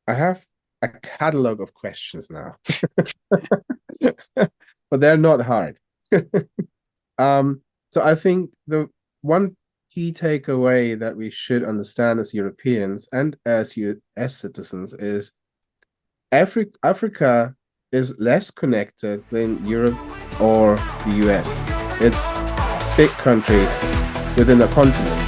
I have a catalog of questions now, but they're not hard. Um, so I think the one key takeaway that we should understand as Europeans and as US citizens is Africa is less connected than Europe or the US. It's big countries within a continent.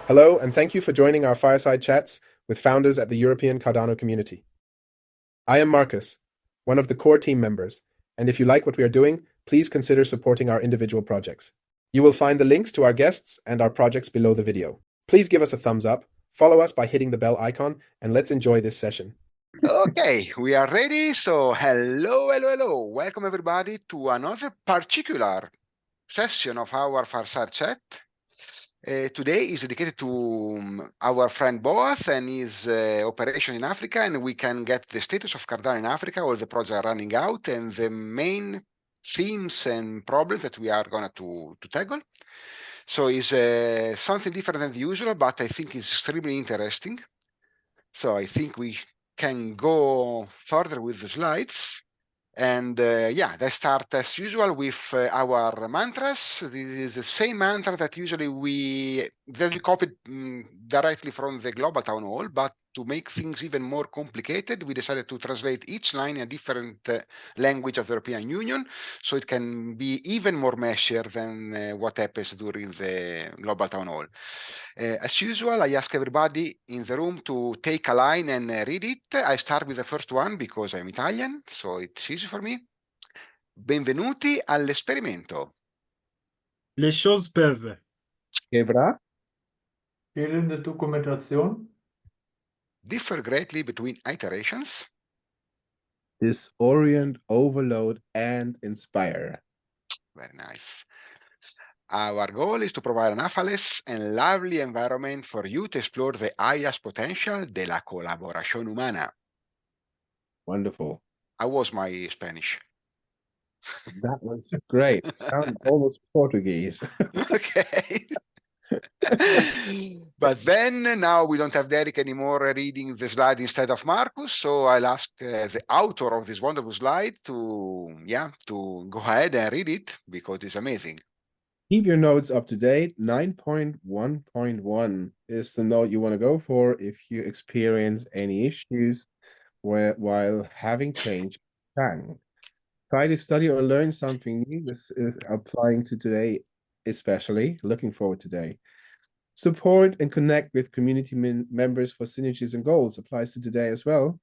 Hello, and thank you for joining our Fireside Chats with founders at the European Cardano community. I am Marcus, one of the core team members, and if you like what we are doing, please consider supporting our individual projects. You will find the links to our guests and our projects below the video. Please give us a thumbs up, follow us by hitting the bell icon, and let's enjoy this session. Okay, we are ready. So hello. Welcome everybody to another particular session of our Fireside Chat. Today is dedicated to our friend Boaz and his operation in Africa, and we can get the status of Cardano in Africa, all the projects are running out, and the main themes and problems that we are going to tackle. So it's something different than the usual, but I think it's extremely interesting. So I think we can go further with the slides. And let's start as usual with our mantras. This is the same mantra that usually we copied directly from the global town hall, but to make things even more complicated, we decided to translate each line in a different language of the European Union, so it can be even more meshier than what happens during the global town hall. As usual, I ask everybody in the room to take a line and read it. I start with the first one because I'm Italian, so it's easy for me. Benvenuti all'esperimento. Les choses peuvent. Gebra? Fehlende Dokumentation. Differ greatly between iterations. Disorient, overload, and inspire. Very nice. Our goal is to provide an effortless and lively environment for you to explore the highest potential de la colaboración humana. Wonderful. How was my Spanish? That was great. Sound almost Portuguese. Okay. But then now we don't have Derek anymore reading the slide instead of Marcus, so I'll ask the author of this wonderful slide to go ahead and read it because it's amazing. Keep your notes up to date. 9.1.1 is the note you want to go for if you experience any issues while having changed plan. Try to study or learn something new. This is applying to today, especially. Looking forward today. Support and connect with community members for synergies and goals applies to today as well.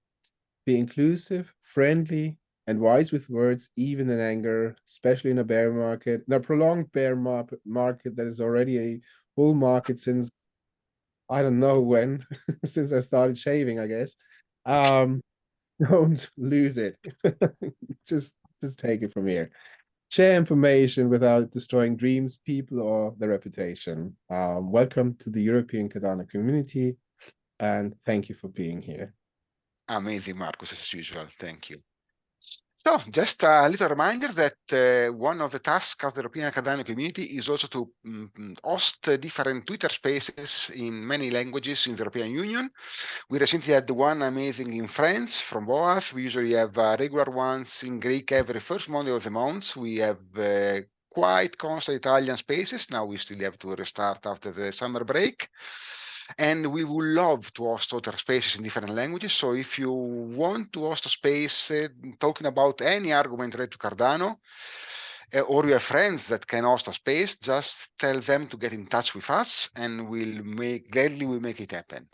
Be inclusive, friendly, and wise with words, even in anger, especially in a bear market, in a prolonged bear market that is already a bull market since I don't know when, since I started shaving, I guess. Don't lose it. just take it from here. Share information without destroying dreams, people, or their reputation. Welcome to the European Cardano community, and thank you for being here. Amazing, Marcus, as usual. Thank you. So, just a little reminder that one of the tasks of the European Cardano community is also to host different Twitter spaces in many languages in the European Union. We recently had one amazing in French from Boaz. We usually have regular ones in Greek every first Monday of the month. We have quite constant Italian spaces. Now we still have to restart after the summer break. And we would love to host other spaces in different languages. So if you want to host a space talking about any argument related to Cardano, or you have friends that can host a space, just tell them to get in touch with us and we'll gladly make it happen.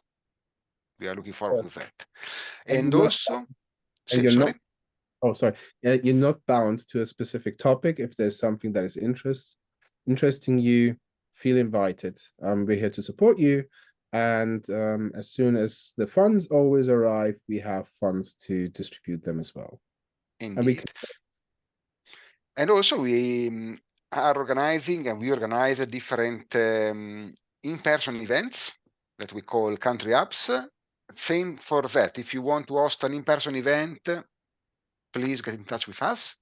We are looking forward to that. And also, sorry. Oh, sorry. You're not bound to a specific topic. If there's something that is interesting you, feel invited. We're here to support you. And as soon as the funds always arrive, we have funds to distribute them as well. Indeed. And also we are organizing and we organize different in-person events that we call country hubs. Same for that. If you want to host an in-person event, please get in touch with us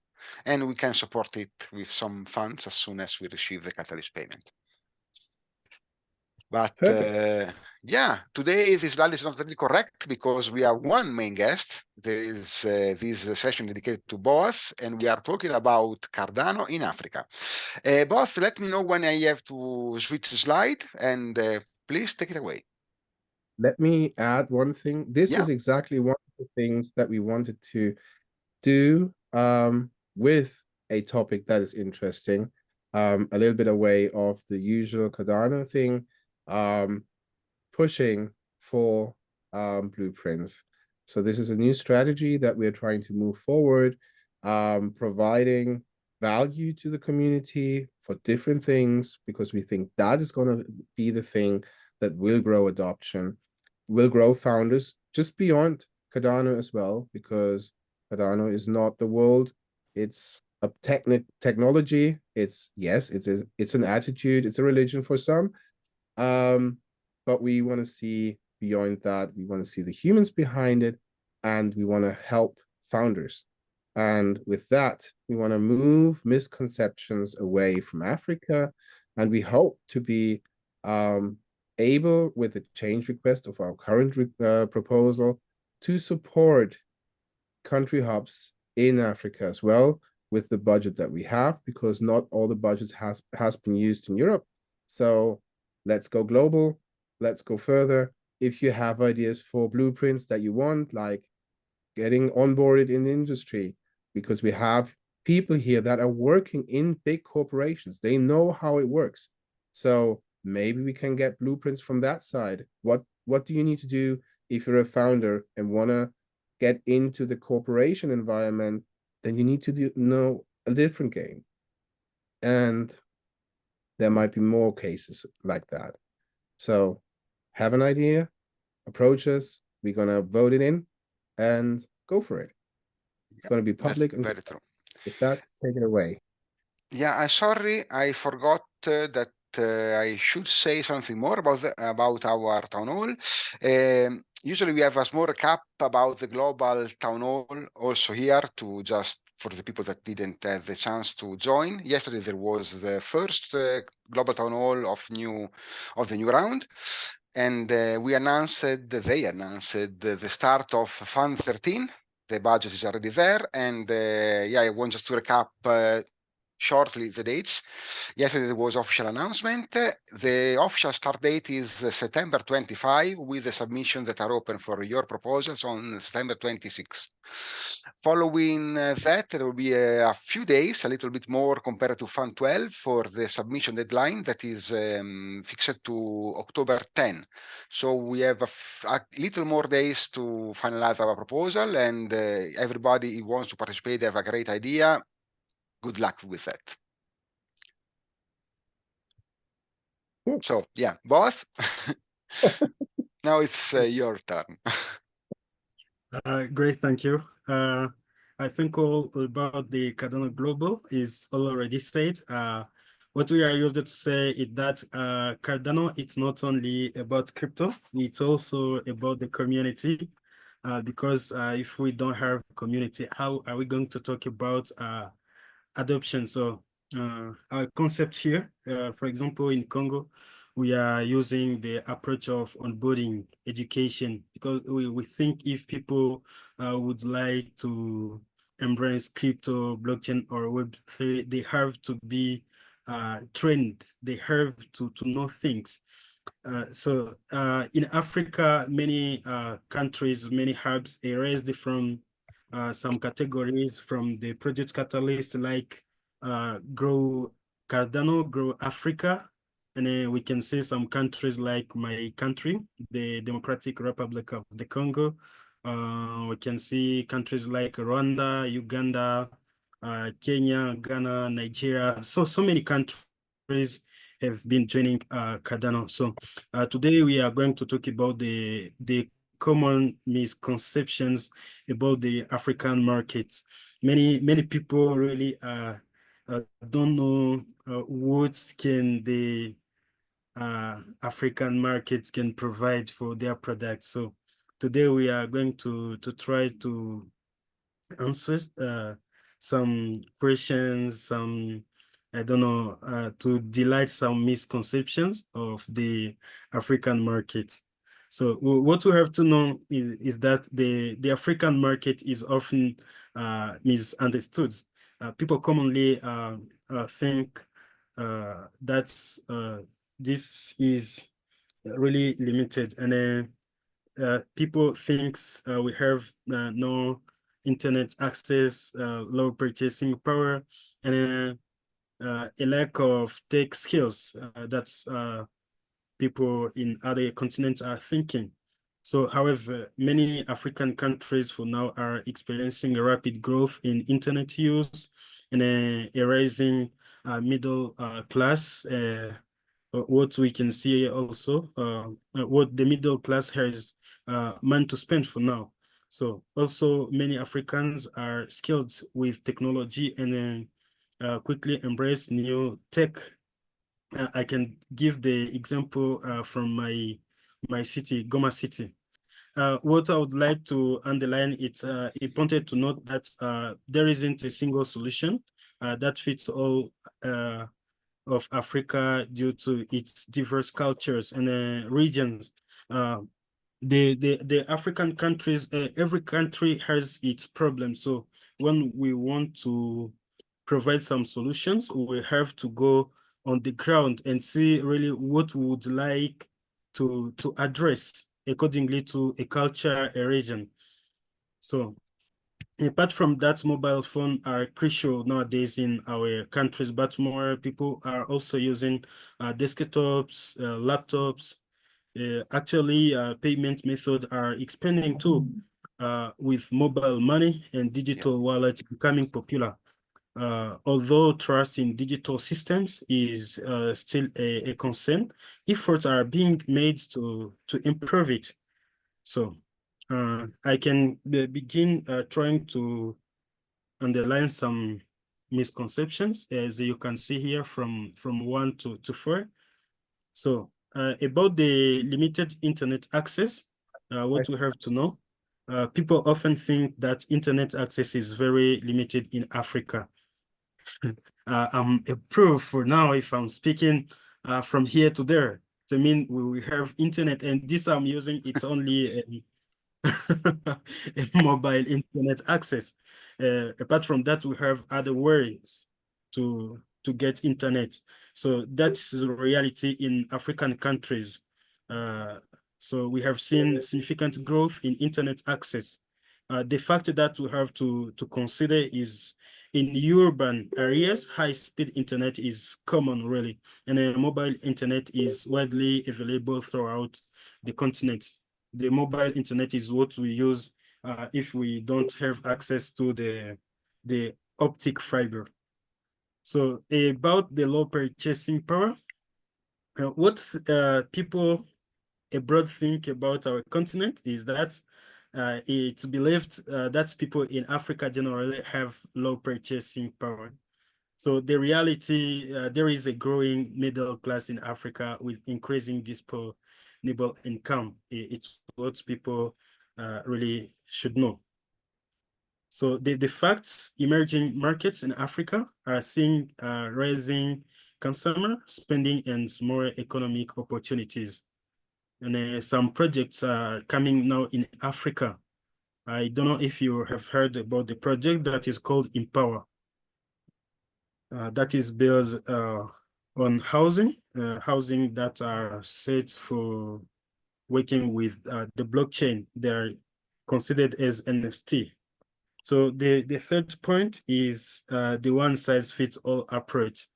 and we can support it with some funds as soon as we receive the catalyst payment. But Perfect. yeah, today this slide is not very correct because we have one main guest. There is this session dedicated to Boaz, and we are talking about Cardano in Africa. Boaz, let me know when I have to switch slide, and please take it away. Let me add one thing. This Yeah. is exactly one of the things that we wanted to do with a topic that is interesting, a little bit away of the usual Cardano thing, pushing for blueprints. So this is a new strategy that we're trying to move forward, providing value to the community for different things, because we think that is going to be the thing that will grow adoption, will grow founders just beyond Cardano as well, because Cardano is not the world. It's a technology. It's yes, it's an attitude. It's a religion for some. But we want to see beyond that. We want to see the humans behind it, and we want to help founders. And with that, we want to move misconceptions away from Africa, and we hope to be able, with the change request of our current proposal, to support country hubs in Africa as well with the budget that we have, because not all the budget has been used in Europe. So let's go global. Let's go further. If you have ideas for blueprints that you want, like getting onboarded in the industry, because we have people here that are working in big corporations. They know how it works. So maybe we can get blueprints from that side. What do you need to do if you're a founder and want to get into the corporation environment? Then you need to know a different game. And there might be more cases like that. So have an idea, approach us. We're going to vote it in and go for it. It's going to be public. That's very true. With that, take it away. Yeah, I'm sorry, I forgot that I should say something more about our town hall. Usually we have a small recap about the global town hall also here to just for the people that didn't have the chance to join. Yesterday there was the first global town hall of the new round. And they announced the start of Fund 13. The budget is already there. And yeah, I want just to recap shortly the dates. Yesterday there was official announcement. The official start date is September 25 with the submissions that are open for your proposals on September 26. Following that, there will be a few days, a little bit more compared to Fund 12 for the submission deadline that is fixed to October 10. So we have a little more days to finalize our proposal, and everybody who wants to participate have a great idea. Good luck with that. So yeah, boss. Now it's your turn. Great, thank you. I think all about the Cardano Global is already said. What we are used to say is that Cardano, it's not only about crypto, it's also about the community. Because if we don't have community, how are we going to talk about adoption? So our concept here, for example, in Congo, we are using the approach of onboarding education, because we think if people would like to embrace crypto, blockchain, or Web3, they have to be trained, they have to know things. So in Africa, many countries, many hubs erased from some categories from the project catalyst, like Grow Cardano, Grow Africa. And then we can see some countries like my country, the Democratic Republic of the Congo. We can see countries like Rwanda, Uganda, Kenya, Ghana, Nigeria. So many countries have been joining Cardano. So today we are going to talk about the common misconceptions about the African markets. Many people really don't know what can the African markets can provide for their products. So today we are going to try to answer some questions, some I don't know, to delight some misconceptions of the African market. So what we have to know is that the African market is often misunderstood. People commonly think that this is really limited, and people thinks we have no internet access, low purchasing power, and a lack of tech skills that people in other continents are thinking. So, however, many African countries for now are experiencing a rapid growth in internet use and a rising middle class. What we can see also, what the middle class has money to spend for now. So also many Africans are skilled with technology and quickly embrace new tech. I can give the example from my city, Goma City. What I would like to underline, it's important to note that there isn't a single solution that fits all of Africa due to its diverse cultures and regions. The African countries, every country has its problems. So when we want to provide some solutions, we have to go on the ground and see really what we would like to address accordingly to a culture, a region. So apart from that, mobile phones are crucial nowadays in our countries, but more people are also using desktops, laptops. Actually, payment methods are expanding too, with mobile money and digital wallets becoming popular. Although trust in digital systems is still a concern, efforts are being made to improve it. So I can begin trying to underline some misconceptions, as you can see here from 1 to 4. So about the limited internet access, what we have to know, people often think that internet access is very limited in Africa. I'm a pro for now if I'm speaking from here to there. I mean, we have internet, and this I'm using, it's only a mobile internet access. Apart from that, we have other ways to get internet. So that's the reality in African countries. So we have seen significant growth in internet access. The fact that we have to consider is in urban areas, high-speed internet is common, really, and mobile internet is widely available throughout the continent. The mobile internet is what we use if we don't have access to the optic fiber. So about the low purchasing power, what people abroad think about our continent is that it's believed that people in Africa generally have low purchasing power. So the reality, there is a growing middle class in Africa with increasing disponible income. It's what people really should know. So the facts, emerging markets in Africa are seeing rising consumer spending and more economic opportunities. And some projects are coming now in Africa. I don't know if you have heard about the project that is called Empower. That is built on housing that are set for working with the blockchain. They're considered as NFT. So the third point is the one size fits all approach.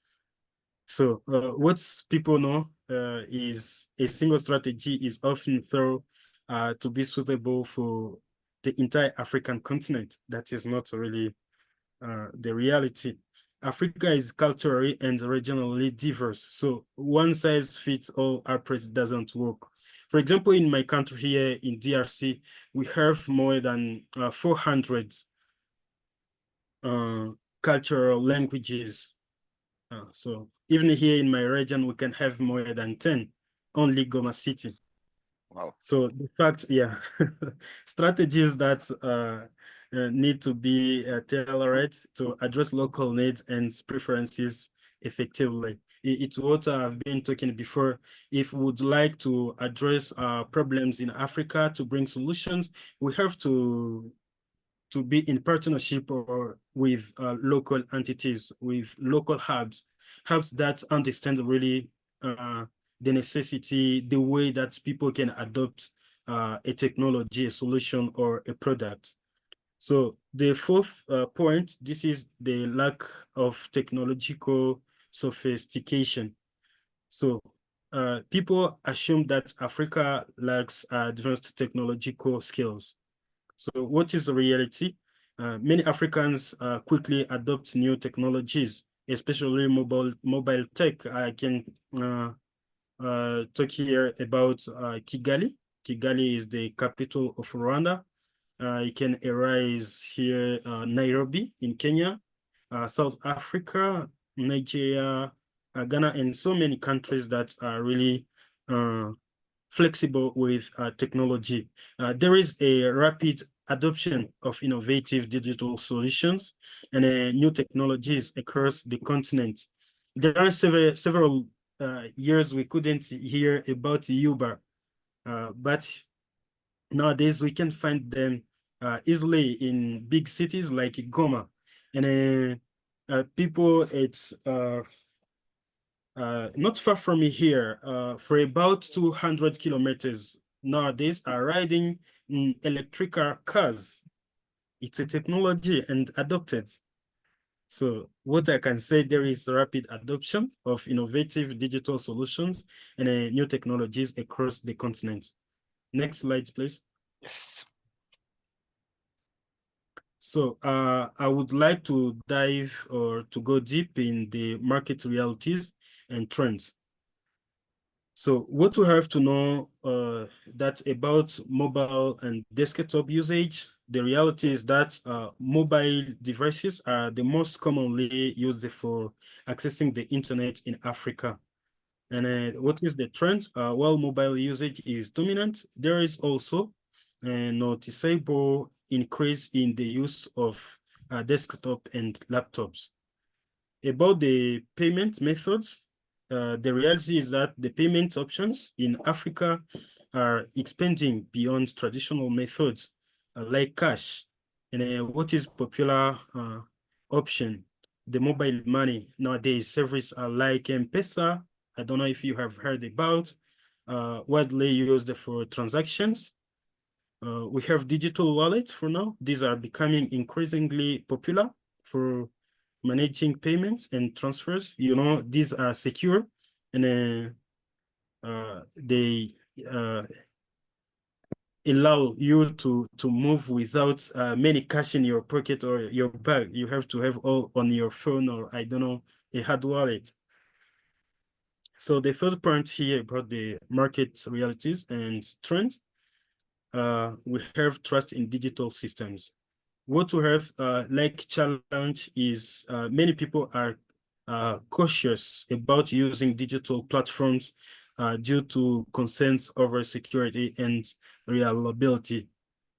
So what people know is a single strategy is often thought to be suitable for the entire African continent. That is not really the reality. Africa is culturally and regionally diverse, so one size fits all approach doesn't work. For example, in my country here in DRC, we have more than 400 cultural languages. So even here in my region, we can have more than 10, only Goma City. Wow. So the fact, yeah, strategies that need to be tailored to address local needs and preferences effectively. It's what I've been talking before. If we would like to address problems in Africa to bring solutions, we have to be in partnership or with local entities, with local hubs that understand really the necessity, the way that people can adopt a technology, a solution, or a product. So the fourth point, this is the lack of technological sophistication. So people assume that Africa lacks advanced technological skills. So what is the reality? Many Africans quickly adopt new technologies, especially mobile tech. I can talk here about Kigali. Kigali is the capital of Rwanda. You can arise here Nairobi in Kenya, South Africa, Nigeria, Ghana, and so many countries that are really flexible with technology. There is a rapid adoption of innovative digital solutions and new technologies across the continent. There are several years we couldn't hear about Uber, but nowadays we can find them easily in big cities like Goma. And people, it's not far from me here, for about 200 kilometers nowadays are riding in electrical cars. It's a technology and adopted. So what I can say, there is rapid adoption of innovative digital solutions and new technologies across the continent. Next slide, please. Yes. So I would like to dive or to go deep in the market realities and trends. So what we have to know that about mobile and desktop usage, the reality is that mobile devices are the most commonly used for accessing the internet in Africa. And what is the trend? While mobile usage is dominant, there is also a noticeable increase in the use of desktop and laptops. About the payment methods, the reality is that the payment options in Africa are expanding beyond traditional methods like cash. And what is popular option? The mobile money nowadays, services are like M-Pesa. I don't know if you have heard about, widely used for transactions. We have digital wallets for now. These are becoming increasingly popular for managing payments and transfers. You know, these are secure and they allow you to move without many cash in your pocket or your bag. You have to have all on your phone or I don't know, a hard wallet. So the third point here about the market realities and trends, we have trust in digital systems. What we have like challenge is many people are cautious about using digital platforms due to concerns over security and reliability.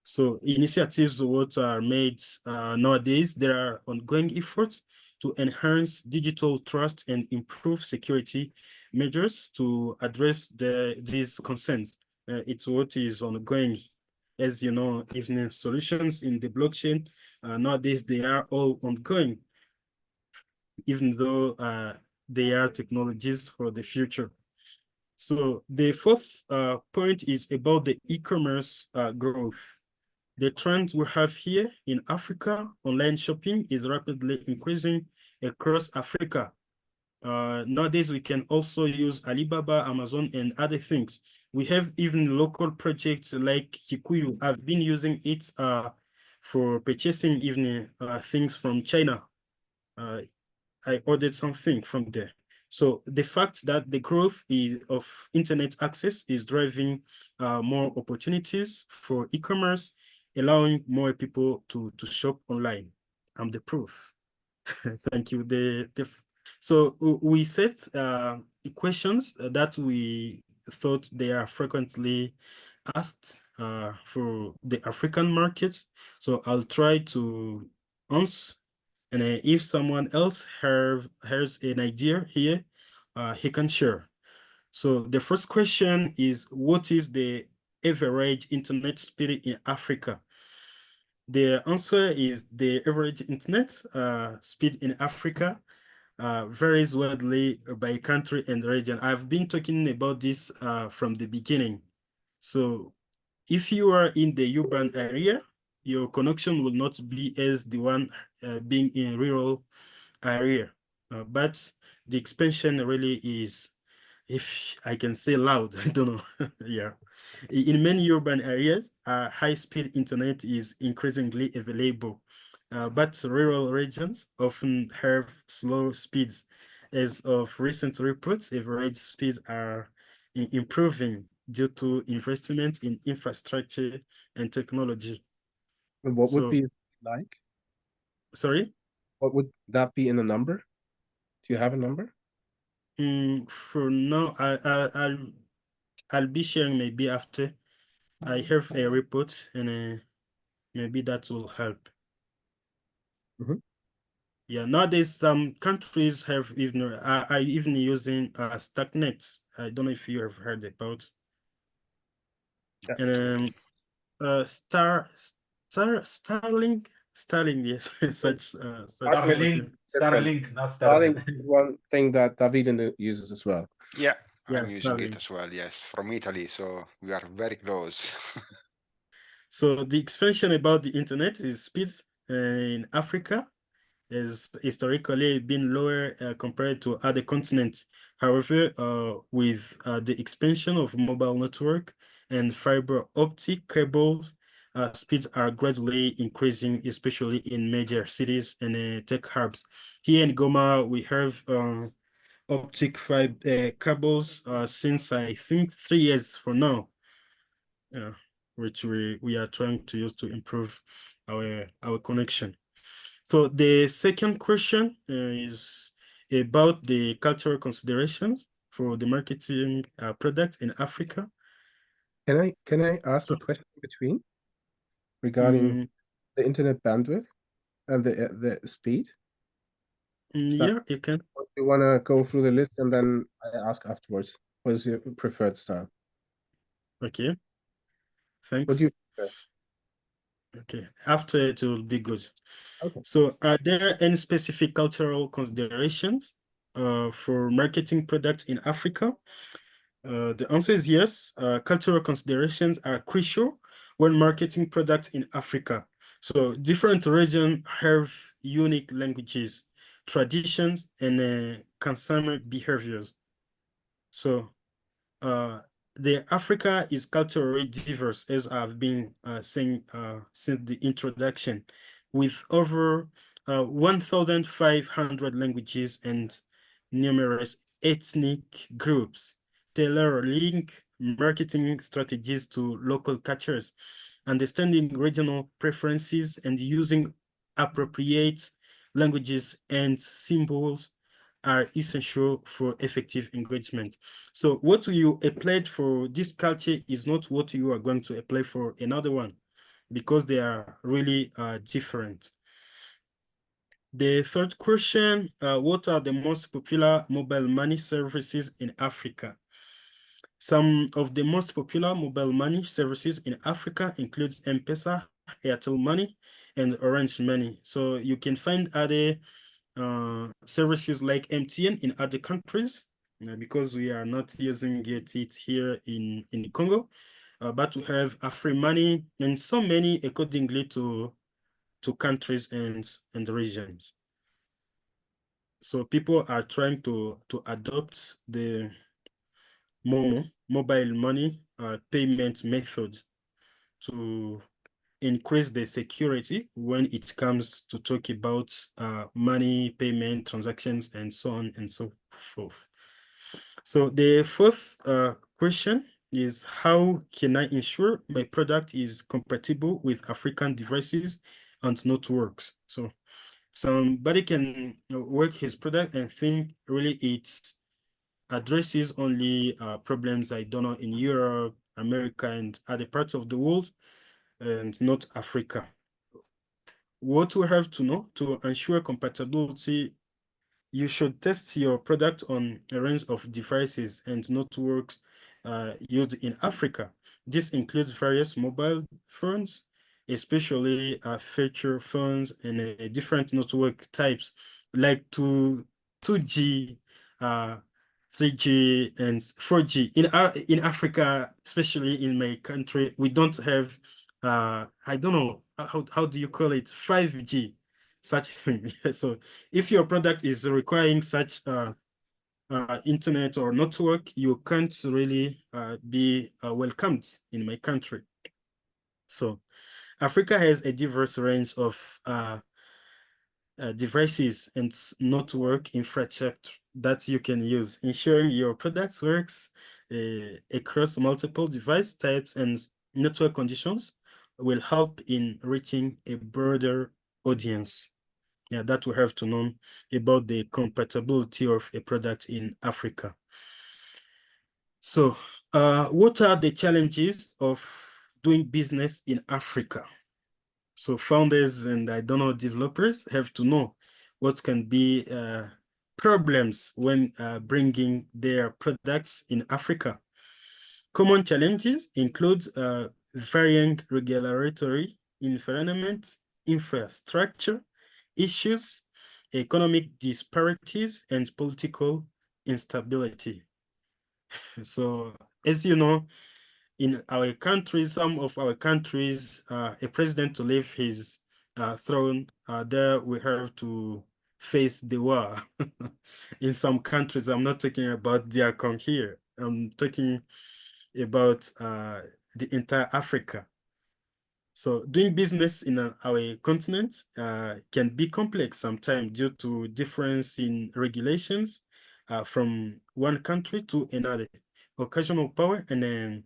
So initiatives what are made nowadays, there are ongoing efforts to enhance digital trust and improve security measures to address these concerns. It's what is ongoing. As you know, even solutions in the blockchain, nowadays they are all ongoing, even though they are technologies for the future. So the fourth point is about the e-commerce growth. The trend we have here in Africa, online shopping is rapidly increasing across Africa. Nowadays, we can also use Alibaba, Amazon, and other things. We have even local projects like Kikuyu. I've been using it for purchasing even things from China. I ordered something from there. So the fact that the growth of internet access is driving more opportunities for e-commerce, allowing more people to shop online. I'm the proof. Thank you. So we set questions that we thought they are frequently asked for the African market. So I'll try to answer And if someone else has an idea here, he can share. So the first question is, what is the average internet speed in Africa? The answer is the average internet speed in Africa varies widely by country and region. I've been talking about this from the beginning. So if you are in the urban area, your connection will not be as the one being in rural area. But the expansion really is, if I can say loud, I don't know. Yeah. In many urban areas, high-speed internet is increasingly available, but rural regions often have slow speeds. As of recent reports, average speeds are improving due to investment in infrastructure and technology. And what would So, be like? sorry? What would that be in a number? Do you have a number? For now, I'll be sharing maybe after I have a report, and maybe that will help. Mhm. Yeah, nowadays some countries have even are even using StackNet. I don't know if you have heard about. Yeah. And Starlink, yes, such Starlink, Starlink, not Starlink Starlink. is one thing that David uses as well. Yeah, Yeah, I'm using it Starlink. as well. Yes, from Italy, so we are very close. So the expansion about the internet is speed in Africa has historically been lower compared to other continents. However, with the expansion of mobile network and fiber optic cables, speeds are gradually increasing, especially in major cities and tech hubs. Here in Goma, we have optic fiber cables since I think 3 years from now, which we are trying to use to improve our connection. So the second question is about the cultural considerations for the marketing products in Africa. Can I ask So a question in between regarding mm, the internet bandwidth and the speed? Is that yeah, you can. you want to go through the list and then I ask afterwards? What is your preferred style? Okay, What do you thanks. prefer? Okay, after it will be good. Okay. So are there any specific cultural considerations for marketing products in Africa? The answer is yes. Cultural considerations are crucial when marketing products in Africa. So different regions have unique languages, traditions, and consumer behaviors. So the Africa is culturally diverse, as I've been saying since the introduction, with over 1,500 languages and numerous ethnic groups. Tailoring marketing strategies to local cultures, understanding regional preferences, and using appropriate languages and symbols are essential for effective engagement. So what you applied for this culture is not what you are going to apply for another one, because they are really different. The third question, what are the most popular mobile money services in Africa? Some of the most popular mobile money services in Africa include M-Pesa, Airtel Money, and Orange Money. So you can find other services like MTN in other countries, because we are not using it here in Congo, but we have Afri-Money and so many accordingly to countries and regions. So people are trying to adopt the MOMO, mobile money payment method, to increase the security when it comes to talk about money, payment, transactions, and so on and so forth. So the fourth question is, how can I ensure my product is compatible with African devices and networks? So somebody can work his product and think really it addresses only problems, I don't know, in Europe, America, and other parts of the world, and not Africa. what we have to know to ensure compatibility, you should test your product on a range of devices and networks used in Africa. This includes various mobile phones, especially feature phones and different network types like 2G, 3G, and 4G. In Africa, especially in my country, we don't have, I don't know, how do you call it, 5G, such thing. So if your product is requiring such internet or network, you can't really be welcomed in my country. So Africa has a diverse range of devices and network infrastructure that you can use, ensuring your product works across multiple device types and network conditions will help in reaching a broader audience. Yeah, that we have to know about the compatibility of a product in Africa. So, what are the challenges of doing business in Africa? So founders and developers have to know what can be problems when bringing their products in Africa. Common challenges include varying regulatory environment, infrastructure issues, economic disparities, and political instability. So, as you know, in our countries, some of our countries, a president to leave his throne, there we have to face the war. In some countries, I'm not talking about Diakon here. I'm talking about the entire Africa. So doing business in our continent can be complex sometimes due to difference in regulations from one country to another, occasional power and then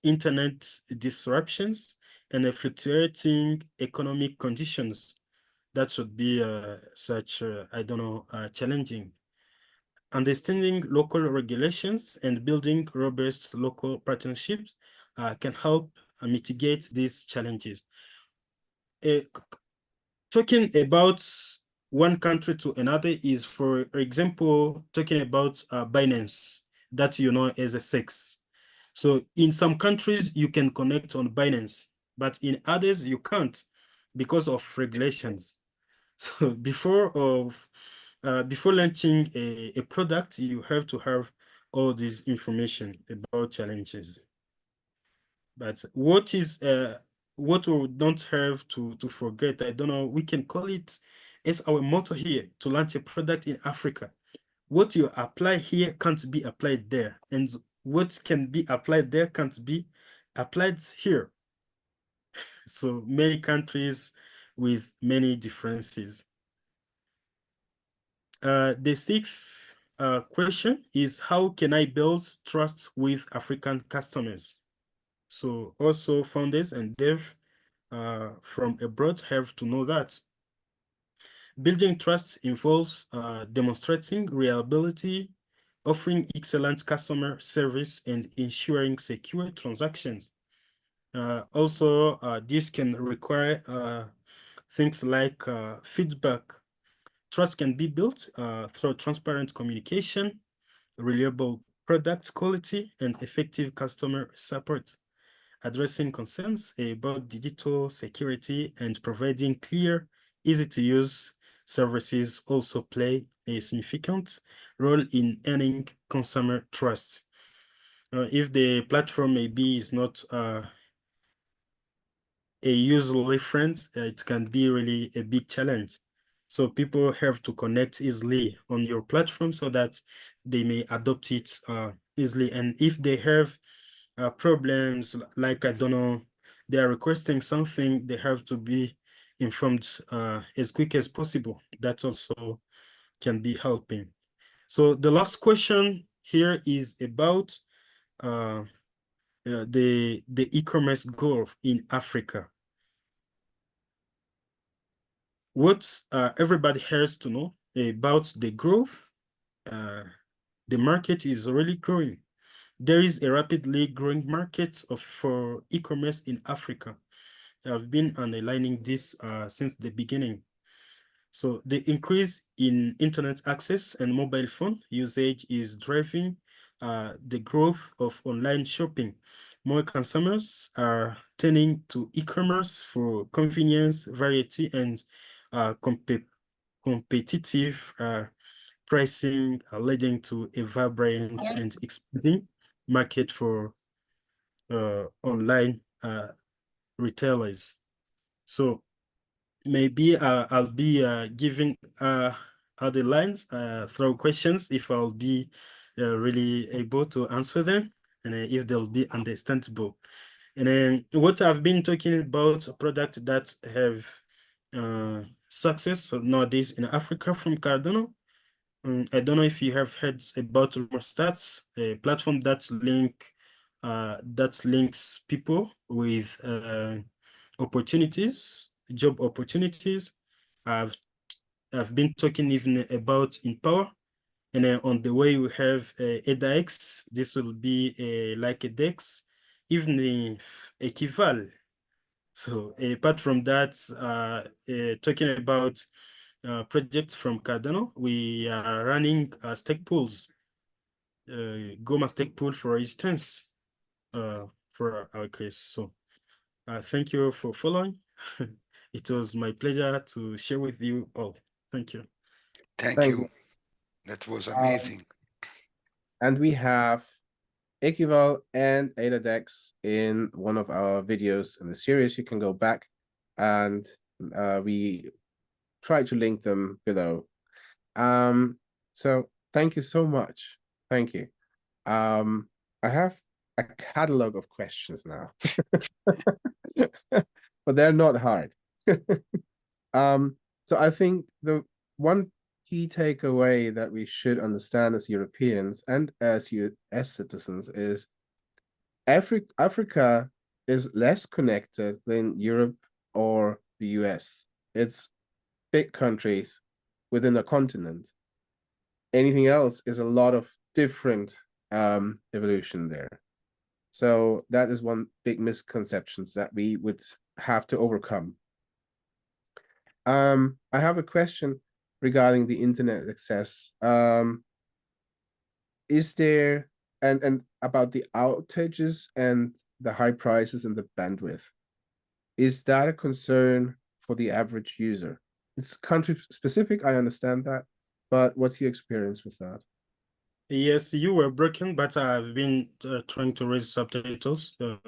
internet disruptions and fluctuating economic conditions. That should be challenging. Understanding local regulations and building robust local partnerships can help mitigate these challenges. Talking about one country to another is, for example, talking about Binance, that you know as a SEX. So in some countries, you can connect on Binance, but in others, you can't because of regulations. So before launching a product, you have to have all this information about challenges. But what we don't have to forget, I don't know, we can call it as our motto here to launch a product in Africa. What you apply here can't be applied there, and what can be applied there can't be applied here. So many countries with many differences. The sixth question is, how can I build trust with African customers? So also founders and dev from abroad have to know that. Building trust involves demonstrating reliability, offering excellent customer service, and ensuring secure transactions. Also, this can require things like feedback. Trust can be built through transparent communication, reliable product quality, and effective customer support. Addressing concerns about digital security and providing clear, easy-to-use services also play a significant role in earning consumer trust. If the platform maybe is not a user friend, it can be really a big challenge. So people have to connect easily on your platform so that they may adopt it easily. And if they have problems, like, I don't know, they are requesting something, they have to be informed as quick as possible. That also can be helping. So the last question here is about the e-commerce growth in Africa. What everybody has to know about the growth, the market is really growing. There is a rapidly growing market for e-commerce in Africa. have been underlining this since the beginning. So the increase in internet access and mobile phone usage is driving the growth of online shopping. More consumers are turning to e-commerce for convenience, variety, and competitive pricing, leading to a vibrant and expanding market for online retailers. So maybe I'll be giving other lines through questions if I'll be really able to answer them, and if they'll be understandable. And then what I've been talking about, products that have success nowadays in Africa from Cardano. I don't know if you have heard about Stats, a platform that links people with opportunities, job opportunities. I've been talking even about Empower, and then on the way we have ADAX. This will be like a DEX, even if equivalent. So apart from that, talking about projects from Cardano, we are running Stakepool, GOMA Stakepool, for instance, for our case. So thank you for following. It was my pleasure to share with you all. Thank you. Thank Thank you. you. That was amazing. And we have Equival and AdaDex in one of our videos in the series. You can go back and we try to link them below. So thank you so much. Thank you. I have a catalog of questions now, but they're not hard. So I think the one key takeaway that we should understand as Europeans and as US citizens is Africa is less connected than Europe or the US. It's big countries within a continent. Anything else is a lot of different evolution there. So that is one big misconceptions that we would have to overcome. I have a question regarding the internet access. Is there and about the outages and the high prices and the bandwidth, is that a concern for the average user? It's country specific, I understand that, but what's your experience with that? Yes, you were broken, but I've been trying to raise subtitles to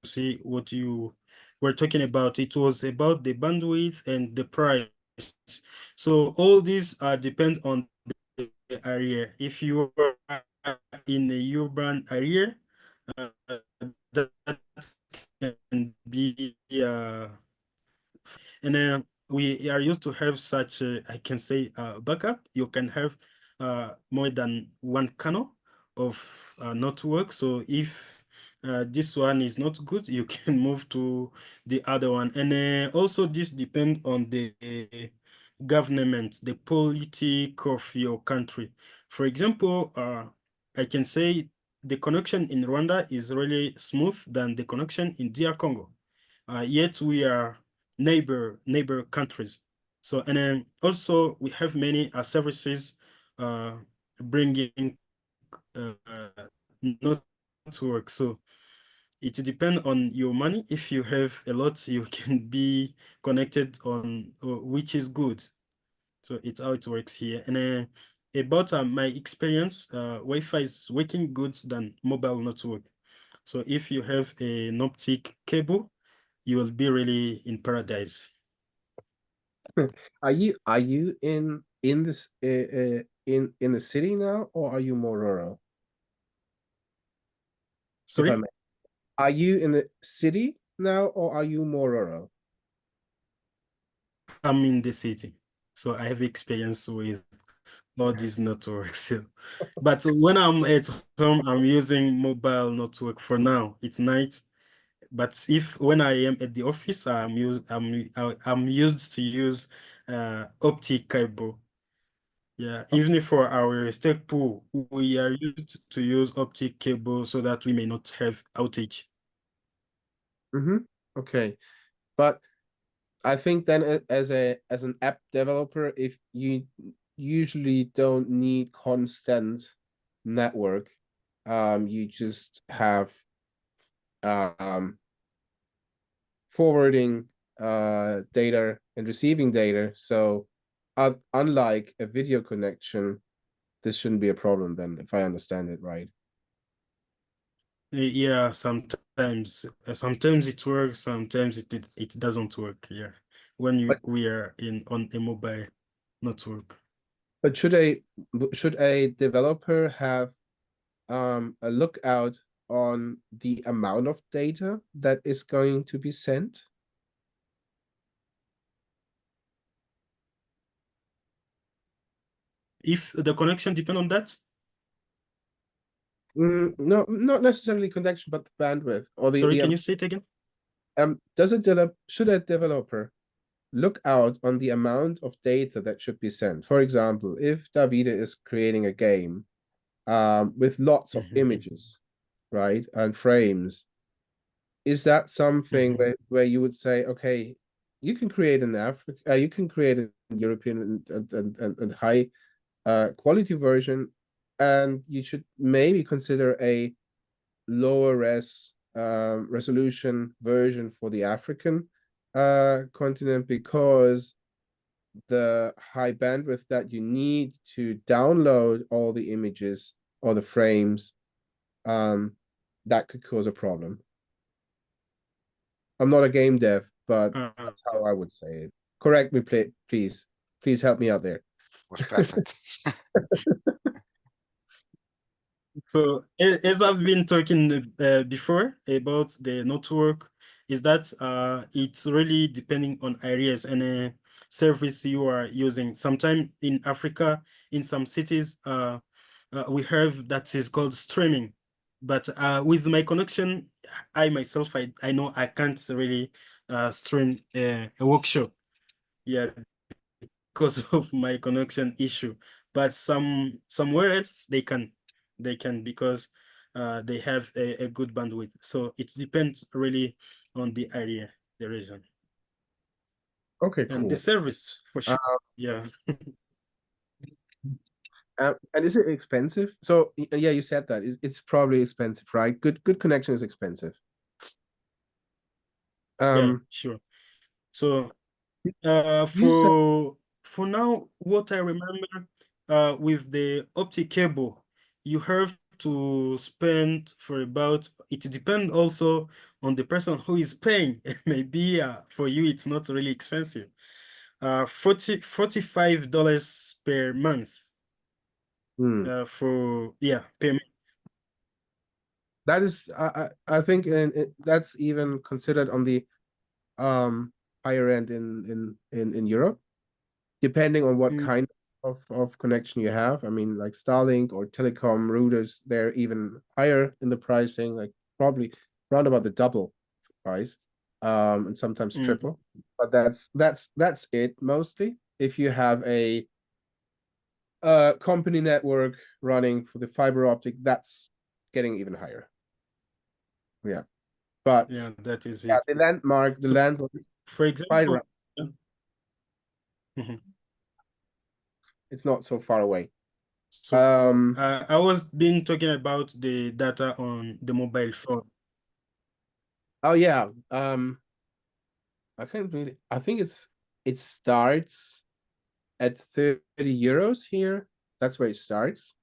see what you were talking about. It was about the bandwidth and the price. So all these depend on the area. If you are in a urban area, that can be and then we are used to have such I can say backup. You can have more than one kernel of network. So if this one is not good, you can move to the other one. And also this depends on the government, the politic of your country. For example, I can say the connection in Rwanda is really smooth than the connection in DR Congo. Yet we are neighbor countries. So, and then also we have many services bringing network. So it depends on your money. If you have a lot, you can be connected on which is good. So it's how it works here. And about my experience, Wi-Fi is working good than mobile network. So if you have an optic cable, you will be really in paradise. Are you in this in the city now, or are you more rural? Sorry? If I may. Are you in the city now, or are you more rural? I'm in the city, so I have experience with all these networks. But when I'm at home, I'm using mobile network for now. It's night. But if when I am at the office, I'm used to use optic cable. Yeah, even for our Stakepool, we are used to use optic cable so that we may not have outage. Okay, but I think then as an app developer, if you usually don't need constant network, you just have forwarding data and receiving data. So unlike a video connection, this shouldn't be a problem then, if I understand it right. Yeah, sometimes it works, sometimes it doesn't work. Yeah, when we are on a mobile network. But should a developer have a lookout on the amount of data that is going to be sent? If the connection depend on that? No, not necessarily connection, but the bandwidth or Sorry, can you say it again? Should a developer look out on the amount of data that should be sent? For example, if Davide is creating a game with lots of images, right, and frames, is that something where you would say, okay, you can create an you can create a European and high quality version, and you should maybe consider a lower resolution version for the African continent, because the high bandwidth that you need to download all the images or the frames, that could cause a problem. I'm not a game dev, but that's how I would say it. Correct me, please. Please help me out there. Was perfect. So as I've been talking before about the network, is that it's really depending on areas and service you are using. Sometimes in Africa, in some cities, we have that is called streaming. But with my connection, I myself, I know I can't really stream a workshop. Yeah, because of my connection issue. But somewhere else they can because they have a good bandwidth. So it depends really on the area, the region. Okay, And the service for sure. Yeah. And is it expensive? So yeah, you said that it's probably expensive, right? Good connection is expensive. Yeah, sure. So You said, for now, what I remember with the optic cable, you have to spend for about, it depends also on the person who is paying. Maybe for you it's not really expensive. $45 per month. For per month. that is, I think that's even considered on the higher end in Europe, depending on what kind of connection you have. I mean, like Starlink or telecom routers, they're even higher in the pricing, like probably around about the double price, and sometimes triple. But that's it mostly. If you have a company network running for the fiber optic, that's getting even higher. Yeah, but yeah, that is yeah, it. the landmark, For example, it's not so far away. So I was talking about the data on the mobile phone. Oh yeah. I can't really, I think it starts at 30 euros here. That's where it starts.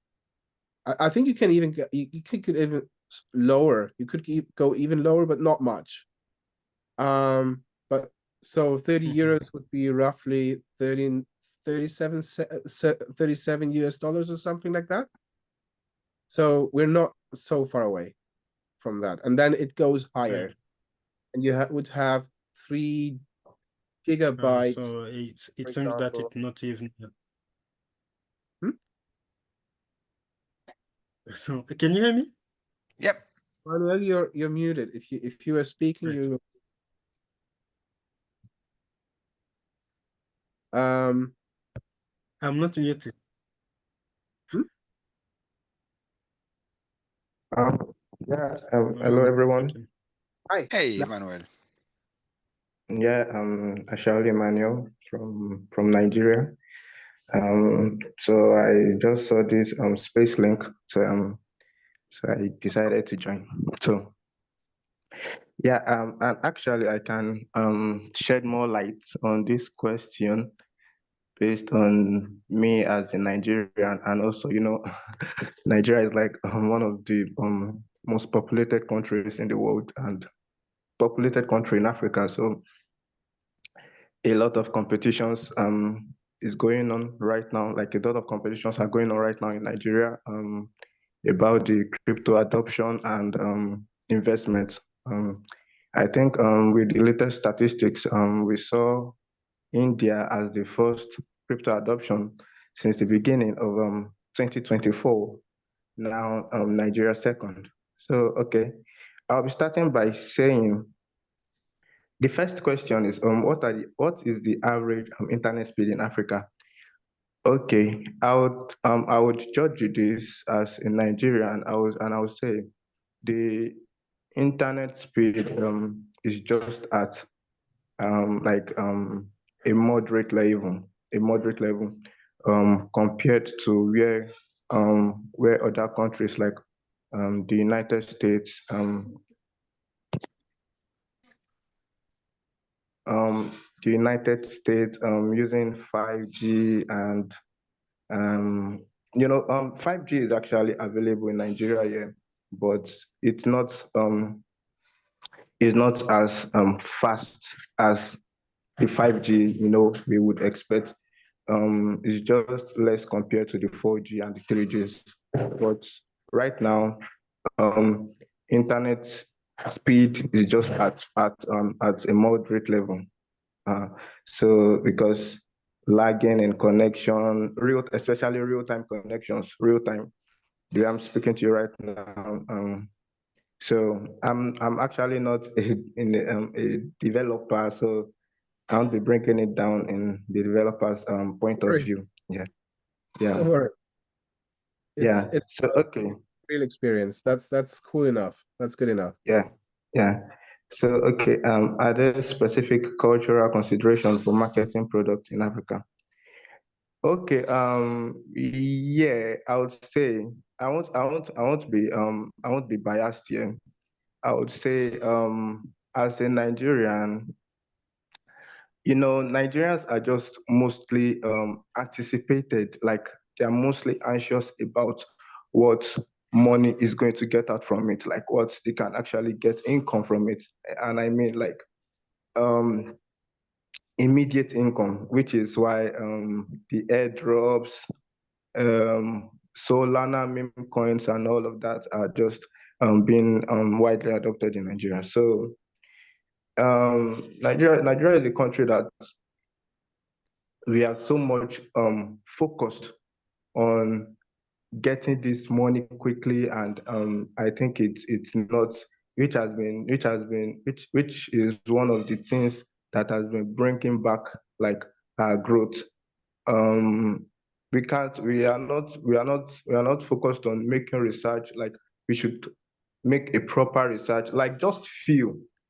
I think you can even get, you could even lower. You could go even lower, but not much. But so 30 euros would be roughly 37 US dollars or something like that. So we're not so far away from that. And then it goes higher. And you would have 3 gigabytes. So it seems that it's not even. So can you hear me? Yep. Manuel, you're muted. If you are speaking, you I'm not muted. Yeah. Hello, everyone. Hi. Hey, Emmanuel. Yeah, Ashali Emmanuel from Nigeria. So I just saw this space link, so I decided to join. So yeah, and actually I can shed more light on this question based on me as a Nigerian, and also Nigeria is like one of the most populated countries in the world and populated country in Africa. So a lot of competitions is going on right now. Like a lot of competitions are going on right now in Nigeria about the crypto adoption and investment. I think with the latest statistics, we saw India as the first crypto adoption since the beginning of 2024. Now Nigeria second. So okay, I'll be starting by saying the first question is what is the average internet speed in Africa? Okay, I would judge this as a Nigerian. I would say the internet speed is just at a moderate level compared to where other countries like the United States using 5G and 5G is actually available in Nigeria, yeah, but it's not as fast as the 5G we would expect. It's just less compared to the 4G and the 3Gs. But right now, internet speed is just at a moderate level. So because lagging in connection, especially real-time connections, the way I'm speaking to you right now. So I'm actually not a developer, so I won't be breaking it down in the developer's point of view. Yeah. Don't worry. It's So okay. real experience. That's cool enough. That's good enough. Yeah. So okay. Are there specific cultural considerations for marketing products in Africa? Okay. Yeah. I would say I won't be biased here. I would say as a Nigerian, Nigerians are just mostly anticipated, like they're mostly anxious about what money is going to get out from it, like what they can actually get income from it. And I mean like immediate income, which is why the airdrops, Solana meme coins and all of that are just being widely adopted in Nigeria. So Nigeria is a country that we are so much focused on getting this money quickly, and I think it's not, which is one of the things that has been bringing back like our growth. We are not focused on making research. Like we should make a proper research, like just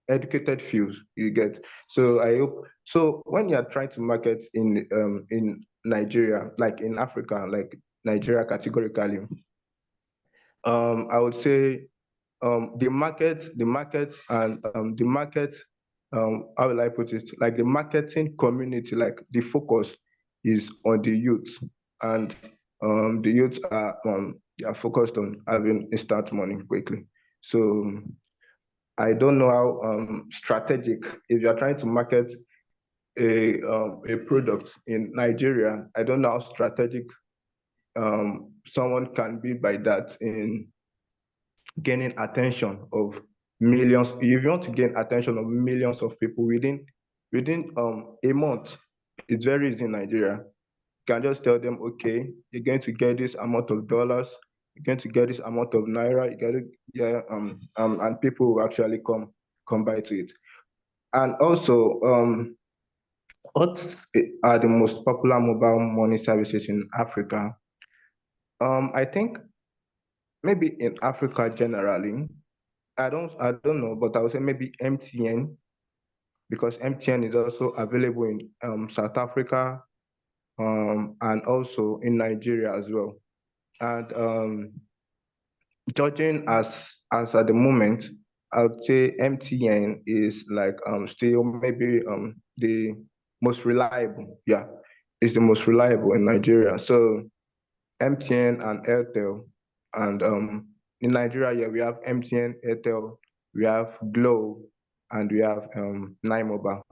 educated few you get. So I hope, so when you're trying to market in Nigeria, like in Africa, like Nigeria categorically, I would say the market how will I put it, like the marketing community, like the focus is on the youth, and the youth are they are focused on having instant money quickly. So I don't know how strategic, if you're trying to market a product in Nigeria, I don't know how strategic someone can be by that in gaining attention of millions. If you want to gain attention of millions of people within a month, it's very easy in Nigeria. You can just tell them, okay, you're going to get this amount of dollars, you're going to get this amount of naira, you get it, and people will actually come by to it. And also, what are the most popular mobile money services in Africa? I think maybe in Africa generally, I don't know, but I would say maybe MTN, because MTN is also available in South Africa, and also in Nigeria as well. And judging as at the moment, I would say MTN is like still maybe the most reliable. Yeah, it's the most reliable in Nigeria. So MTN and Airtel, and in Nigeria, yeah, we have MTN, Airtel, we have Glow, and we have Nine Mobile.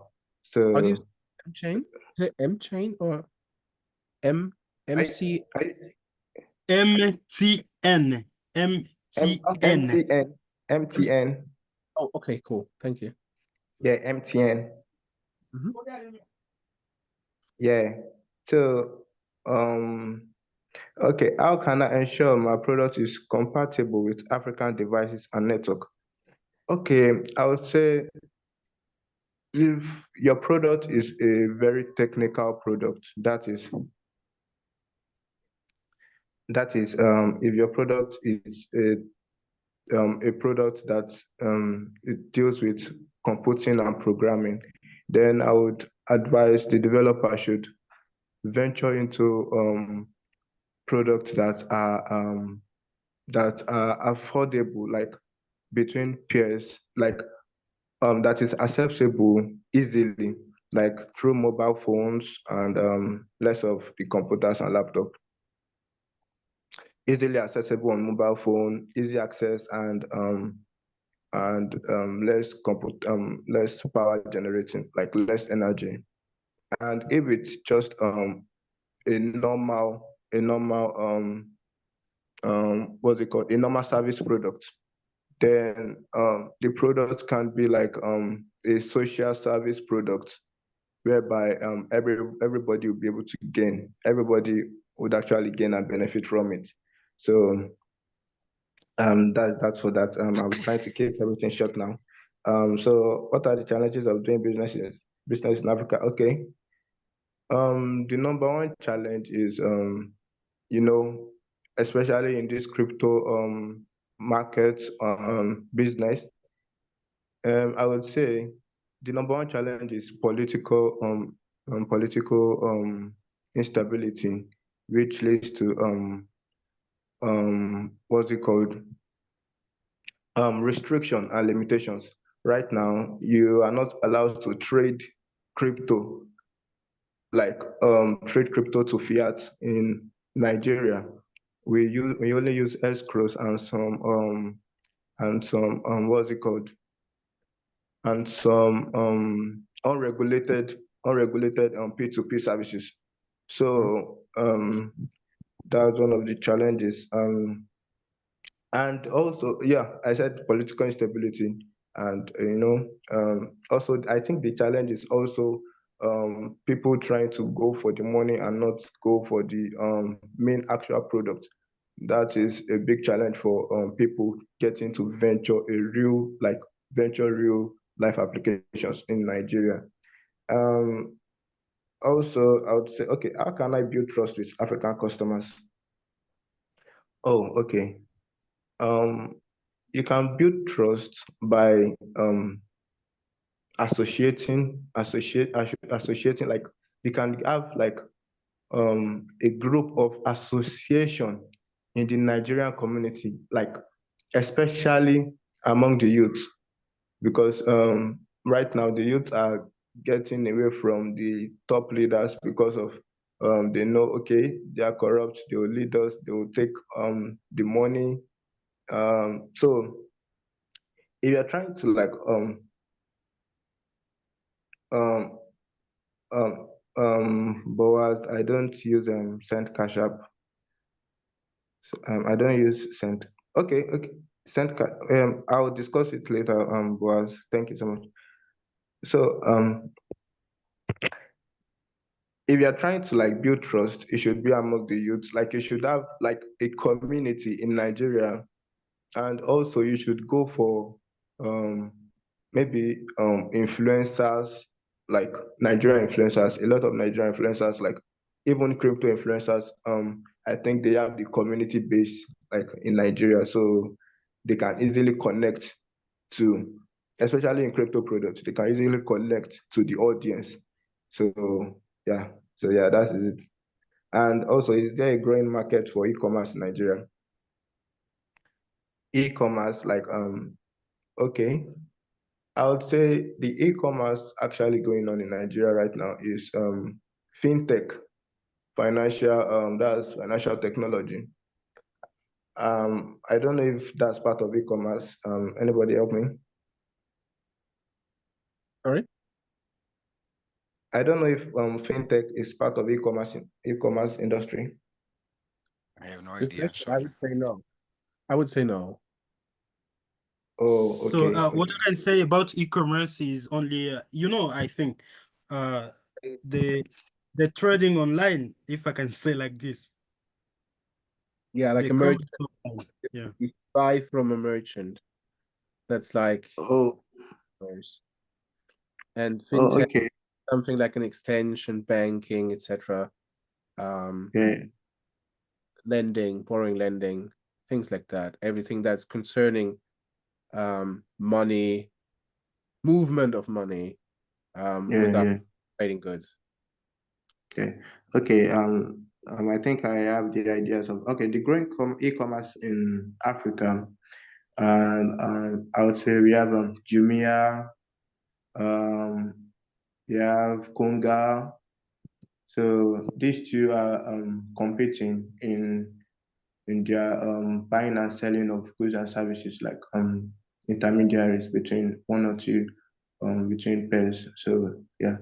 How do you So M chain? Is it M chain or MC? MTN. MTN. MTN. Oh, okay, cool. Thank you. Yeah, MTN. Mhm. Yeah. So okay, how can I ensure my product is compatible with African devices and network? Okay, I would say if your product is a very technical product, that is if your product is a product that it deals with computing and programming, then I would advise the developer should venture into products that are affordable, like between peers, like that is accessible easily, like through mobile phones and less of the computers and laptop. Easily accessible on mobile phone, easy access, and less power generating, like less energy. And if it's just a normal what's it called, a normal service product, then the product can be like a social service product, whereby everybody will be able to gain. Everybody would actually gain and benefit from it. So that's for that. I'm trying to keep everything short now. So what are the challenges of doing business in Africa? Okay. The number one challenge is you know, especially in this crypto market business, I would say the number one challenge is political instability, which leads to what's it called, restriction and limitations. Right now, you are not allowed to trade crypto, like trade crypto to fiat in Nigeria. We only use escrows and some what's it called, and some unregulated P2P services. So that's one of the challenges. And also, yeah, I said political instability, and also I think the challenge is also people trying to go for the money and not go for the main actual product. That is a big challenge for people getting to venture real life applications in Nigeria. Um, Also, I would say, okay, how can I build trust with African customers? Oh, okay. Um, you can build trust by associating, like you can have like a group of association in the Nigerian community, like especially among the youth, because right now the youth are getting away from the top leaders because of they know, okay, they are corrupt, they will lead us, they will take the money. So if you're trying to like um Boaz, I don't use send cash app. So, I don't use send. Okay, send cash. I'll discuss it later. Boaz, thank you so much. So if you're trying to like build trust, it should be among the youth. Like you should have like a community in Nigeria, and also you should go for maybe influencers, like Nigerian influencers. A lot of Nigerian influencers, like even crypto influencers, I think they have the community base like in Nigeria, so they can easily connect to, especially in crypto products, they can easily collect to the audience. So yeah, that's it. And also, is there a growing market for e-commerce in Nigeria? E-commerce, like okay, I would say the e-commerce actually going on in Nigeria right now is fintech, that's financial technology. I don't know if that's part of e-commerce. Anybody help me? Sorry? I don't know if fintech is part of e-commerce industry. I have no Good idea. question. I Sorry. would say no. I would say no. Oh, So okay. what I can say about e-commerce is only, I think the trading online, if I can say like this, Yeah, like the a commerce merchant. online. Yeah. You buy from a merchant. That's like Oh, and oh, fintech, okay. something like an extension, banking, etc. Yeah. Lending, borrowing, lending, things like that. Everything that's concerning money, movement of money, without Yeah. trading goods. Okay. Okay. I think I have the ideas of the growing e-commerce in Africa, and I would say we have Jumia, we have Konga. So these two are competing in their buying and selling of goods and services, like intermediaries between one or two between pairs. So yeah,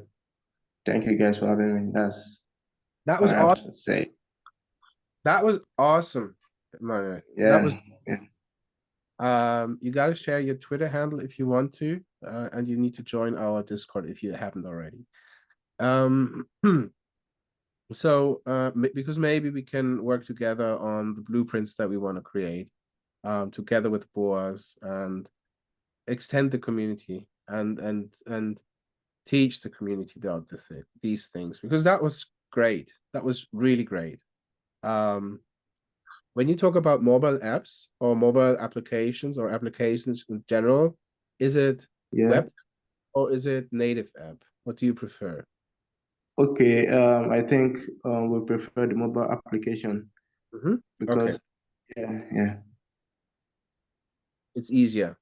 thank you guys for having me. That's That all was I have awesome. to say. That was awesome, Manuel. Yeah, That was yeah. you got to share your Twitter handle if you want to, and you need to join our Discord if you haven't already. So because maybe we can work together on the blueprints that we want to create, together with Boaz, and extend the community and teach the community about these things, because that was great. That was really great. When you talk about mobile apps or mobile applications or applications in general, is it Yeah. web or is it native app? What do you prefer? Okay. I think we prefer the mobile application because Okay, yeah, it's easier.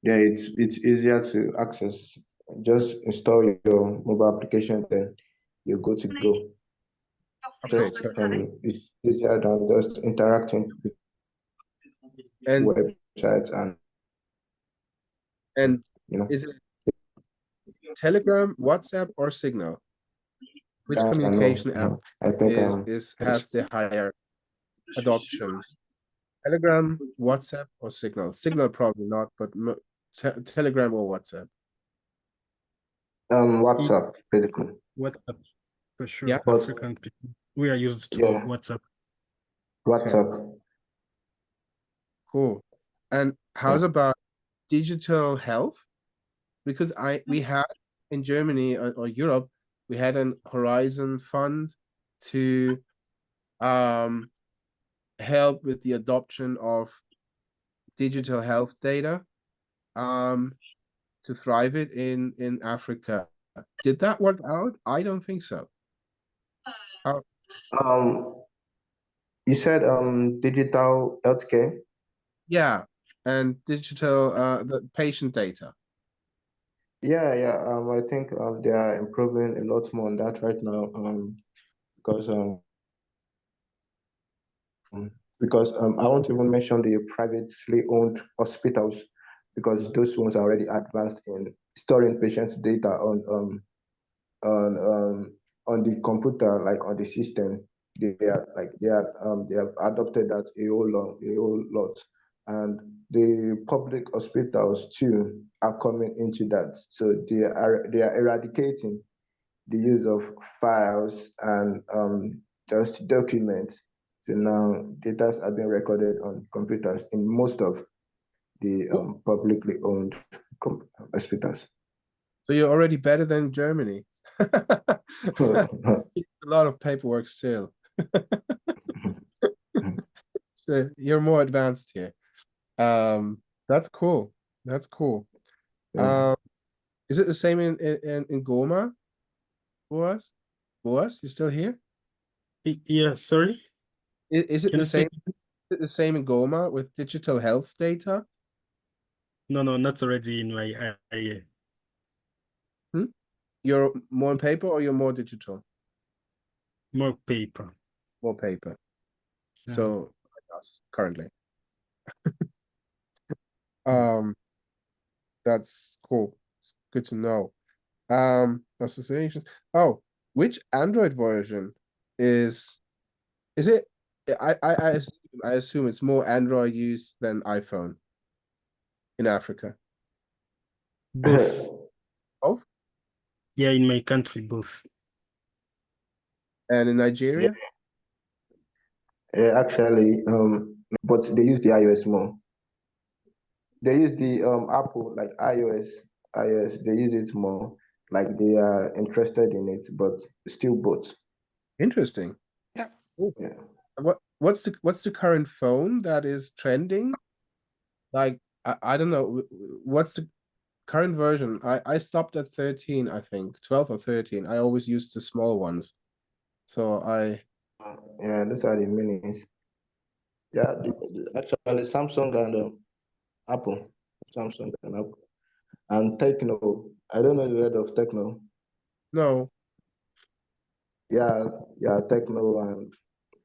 it's easier to access. Just install your mobile application, then you're good to go. Okay, Just it's easier than just interacting with and websites and you know is it Telegram, WhatsApp, or Signal? Which that's I communication app know. I think has the higher adoptions? Telegram, WhatsApp, or Signal? Signal probably not, but Telegram or WhatsApp. WhatsApp basically. WhatsApp, for sure. Yeah. But African people, we are used to yeah, WhatsApp. WhatsApp. Cool. And how's about digital health? Because we had in Germany or Europe, we had an Horizon fund to help with the adoption of digital health data to thrive it in Africa. Did that work out? I don't think so. How, You said digital healthcare. yeah, and digital the patient data. Yeah. I think they are improving a lot more on that right now. Because I won't even mention the privately owned hospitals, because those ones are already advanced in storing patients' data on on the computer, like on the system. They have adopted that a whole lot, and the public hospitals too are coming into that. So they are eradicating the use of files and just documents. So now data are being recorded on computers in most of the publicly owned hospitals. So you're already better than Germany. A lot of paperwork still. So you're more advanced here. That's cool. That's cool. Yeah. Is it the same in GOMA, Boaz? Boaz, you still here? Yeah, sorry. Is it Can the you say? same? Is it the same in GOMA with digital health data? No, not already in my area. You're more on paper or you're more digital? More paper. More paper. Yeah. So like us currently. Mm. That's cool. It's good to know. Associations. Oh, which Android version is it? I assume it's more Android use than iPhone in Africa. Both. Both? Yeah, in my country, both. And in Nigeria? Yeah, actually, but they use the iOS more. They use the Apple, like iOS, they use it more, like they are interested in it, but still both. Interesting. Yeah. Cool. Yeah. What's the current phone that is trending? Like I don't know. What's the current version? I stopped at 13, I think, 12 or 13. I always used the small ones. So Yeah, those are the minis. Yeah, actually Samsung and Apple, Samsung and Apple, and Techno. I don't know if you heard of Techno. no. Yeah, Techno,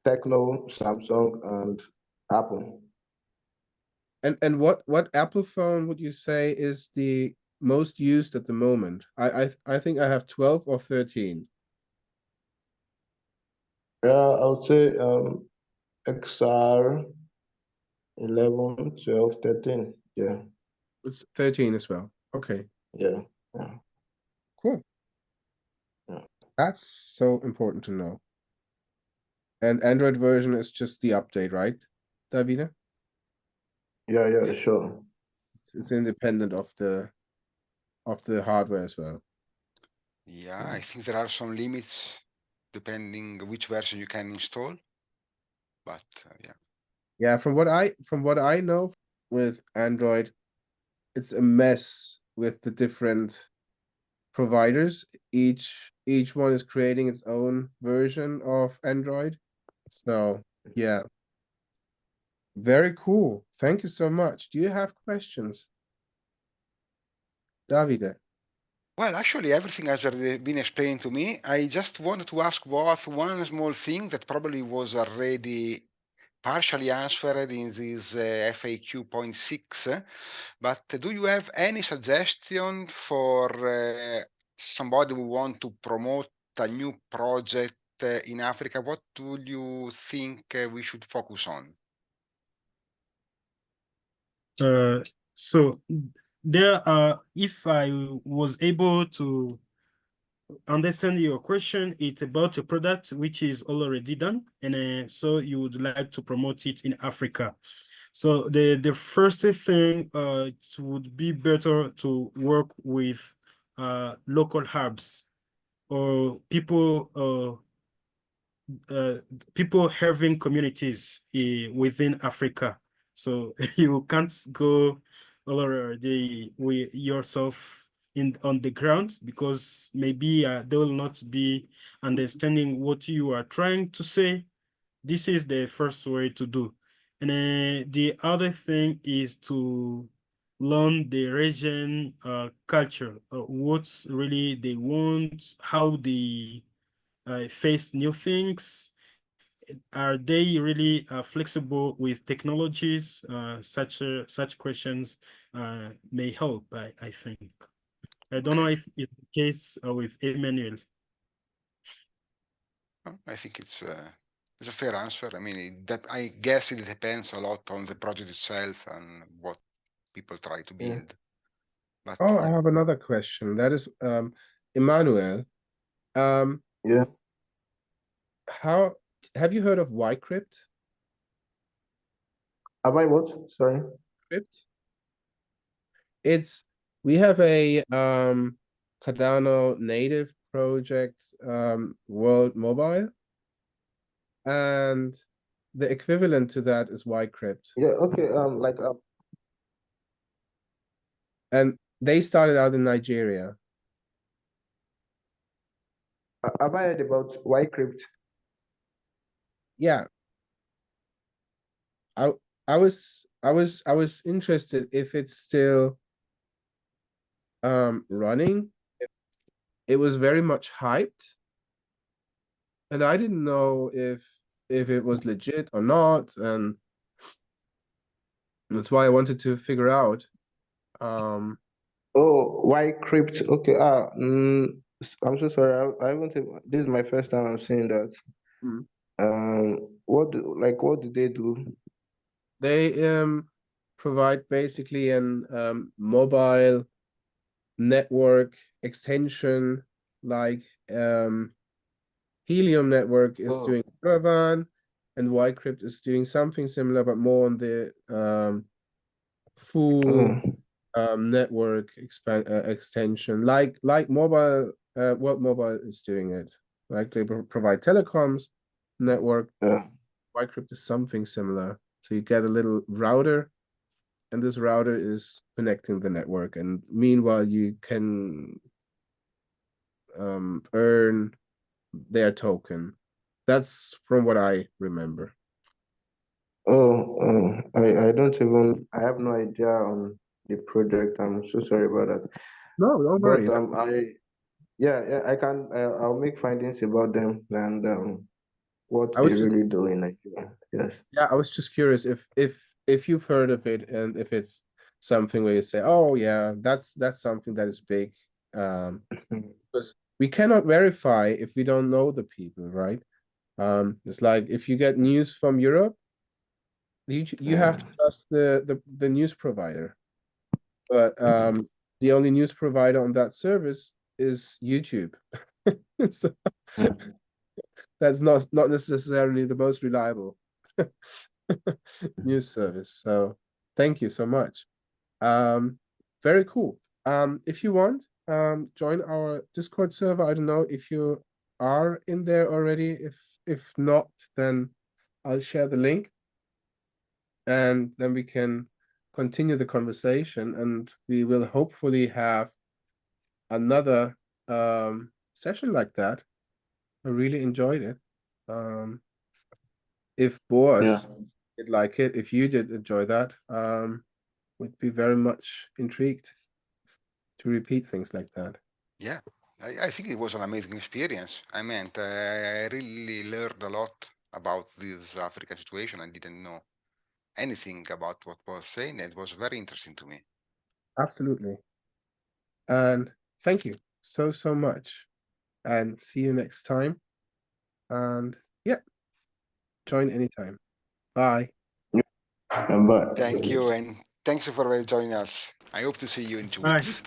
Samsung, and Apple. And what Apple phone would you say is the most used at the moment? I think I have 12 or 13. Yeah, I would say XR 11, 12, 13. Yeah, It's 13 as well. Okay, yeah, yeah, cool. yeah. That's so important to know. And Android version is just the update, right, Davina? Yeah, sure. It's independent of the hardware as well. Yeah, I think there are some limits depending which version you can install. But yeah. Yeah, from what I know with Android, it's a mess with the different providers. Each one is creating its own version of Android. So yeah, very cool. Thank you so much. Do you have questions, Davide? Well, actually, everything has already been explained to me. I just wanted to ask both one small thing that probably was already partially answered in this FAQ point 6, but do you have any suggestion for somebody who want to promote a new project in Africa? What do you think we should focus on? So there are, if I was able to understand your question, it's about a product which is already done, and so you would like to promote it in Africa. So the first thing, it would be better to work with local hubs or people having communities within Africa. So you can't go all over yourself on the ground, because maybe they will not be understanding what you are trying to say. This is the first way to do. And the other thing is to learn the region culture, what really they want, how they face new things. Are they really flexible with technologies? Such questions may help, I think. I don't know if it's the case with Emmanuel. I think it's a fair answer. I mean, I guess it depends a lot on the project itself and what people try to Yeah. build. But Oh, I have another question. That is Emmanuel. Yeah. How have you heard of Ycrypt? Have I what? Sorry. Crypt? We have a Cardano native project, World Mobile, and the equivalent to that is Ycrypt. Yeah, okay. And they started out in Nigeria. Have I heard about Ycrypt? Yeah. I was interested if it's still running. It was very much hyped, and I didn't know if it was legit or not, and that's why I wanted to figure out. Oh, Ycrypt. Okay. I'm so sorry. I haven't. This is my first time I'm seeing that. Mm. What do they do? They provide basically an mobile network extension, like Helium Network is Oh. doing Caravan, and Ycrypt is doing something similar, but more on the full network extension, like mobile. What mobile is doing it? Like they provide telecoms network. Ycrypt is something similar. So you get a little router, and this router is connecting the network, and meanwhile you can earn their token. That's from what I remember. I don't even. I have no idea on the project. I'm so sorry about that. No, don't worry. Yeah, I can. I'll make findings about them and what I they was just really do in Nigeria. Yes. Yeah, I was just curious if you've heard of it, and if it's something where you say, oh yeah, that's something that is big. Because we cannot verify if we don't know the people, right? It's like if you get news from Europe, you have to trust the news provider. But the only news provider on that service is YouTube. So that's not necessarily the most reliable news service. So thank you so much. Very cool. If you want, join our Discord server. I don't know if you are in there already. If not, then I'll share the link, and then we can continue the conversation, and we will hopefully have another session like that. I really enjoyed it. If Boaz did like it, if you did enjoy that, would be very much intrigued to repeat things like that. Yeah, I think it was an amazing experience. I meant I really learned a lot about this African situation. I didn't know anything about what was saying. It was very interesting to me. Absolutely. And thank you so much. And see you next time. And yeah, join anytime. Bye. But Thank you, and thanks for joining us. I hope to see you in 2 Bye. weeks.